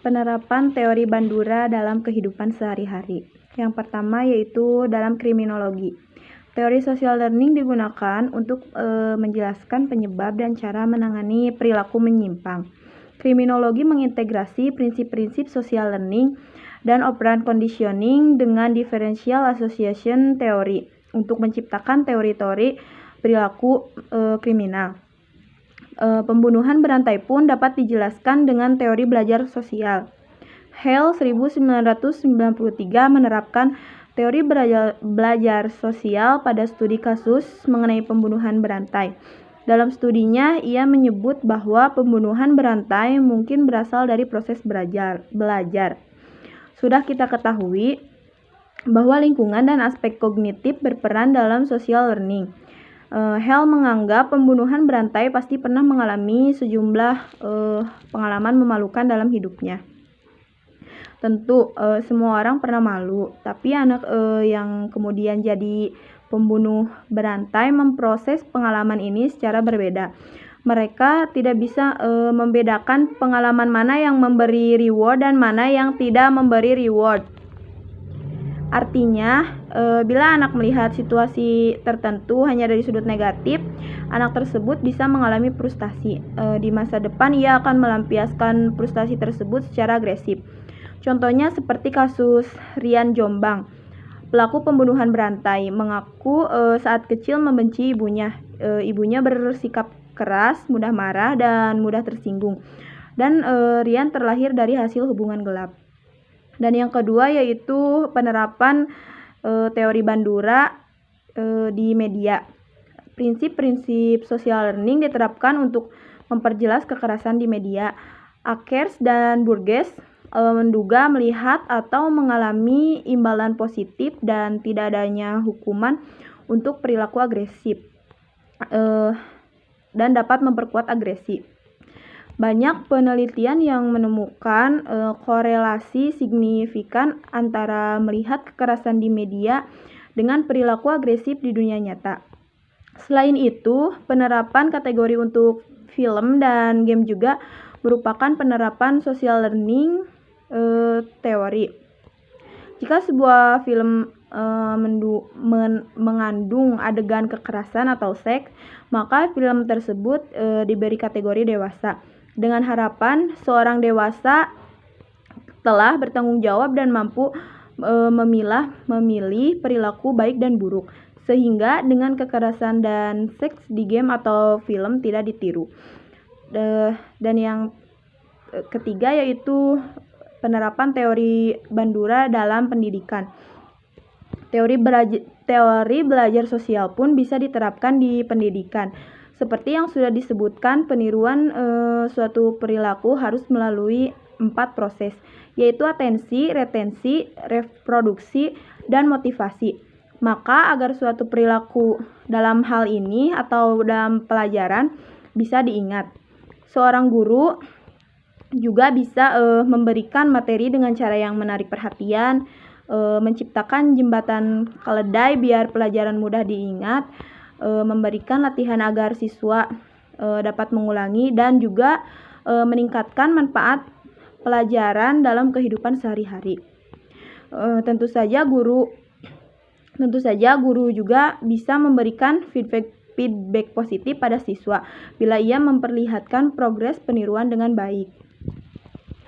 Penerapan teori Bandura dalam kehidupan sehari-hari. Yang pertama yaitu dalam kriminologi. Teori social learning digunakan untuk menjelaskan penyebab dan cara menangani perilaku menyimpang. Kriminologi mengintegrasi prinsip-prinsip social learning dan operant conditioning dengan differential association teori untuk menciptakan teori-teori perilaku kriminal. Pembunuhan berantai pun dapat dijelaskan dengan teori belajar sosial. Hale 1993 menerapkan teori belajar sosial pada studi kasus mengenai pembunuhan berantai. Dalam studinya, ia menyebut bahwa pembunuhan berantai mungkin berasal dari proses belajar. Sudah kita ketahui bahwa lingkungan dan aspek kognitif berperan dalam social learning. Hale menganggap pembunuhan berantai pasti pernah mengalami sejumlah pengalaman memalukan dalam hidupnya. Tentu semua orang pernah malu, tapi anak yang kemudian jadi pembunuh berantai memproses pengalaman ini secara berbeda. Mereka tidak bisa membedakan pengalaman mana yang memberi reward dan mana yang tidak memberi reward. Artinya, bila anak melihat situasi tertentu hanya dari sudut negatif, anak tersebut bisa mengalami frustasi. Di masa depan, ia akan melampiaskan frustasi tersebut secara agresif. Contohnya seperti kasus Rian Jombang. Pelaku pembunuhan berantai mengaku saat kecil membenci ibunya. Ibunya bersikap keras, mudah marah, dan mudah tersinggung. Dan Rian terlahir dari hasil hubungan gelap. Dan yang kedua yaitu penerapan teori Bandura di media. Prinsip-prinsip social learning diterapkan untuk memperjelas kekerasan di media. Akers dan Burgess menduga melihat atau mengalami imbalan positif dan tidak adanya hukuman untuk perilaku agresif dan dapat memperkuat agresi. Banyak penelitian yang menemukan korelasi signifikan antara melihat kekerasan di media dengan perilaku agresif di dunia nyata. Selain itu, penerapan kategori untuk film dan game juga merupakan penerapan social learning teori. Jika sebuah film mengandung adegan kekerasan atau seks, maka film tersebut diberi kategori dewasa. Dengan harapan seorang dewasa telah bertanggung jawab dan mampu memilih perilaku baik dan buruk, sehingga dengan kekerasan dan seks di game atau film tidak ditiru. Dan yang ketiga yaitu penerapan teori Bandura dalam pendidikan. Teori belajar sosial pun bisa diterapkan di pendidikan. Seperti yang sudah disebutkan, peniruan suatu perilaku harus melalui 4 proses, yaitu atensi, retensi, reproduksi, dan motivasi. Maka agar suatu perilaku dalam hal ini atau dalam pelajaran bisa diingat, seorang guru juga bisa memberikan materi dengan cara yang menarik perhatian, menciptakan jembatan keledai biar pelajaran mudah diingat, memberikan latihan agar siswa dapat mengulangi, dan juga meningkatkan manfaat pelajaran dalam kehidupan sehari-hari. Tentu saja guru juga bisa memberikan feedback positif pada siswa bila ia memperlihatkan progres peniruan dengan baik.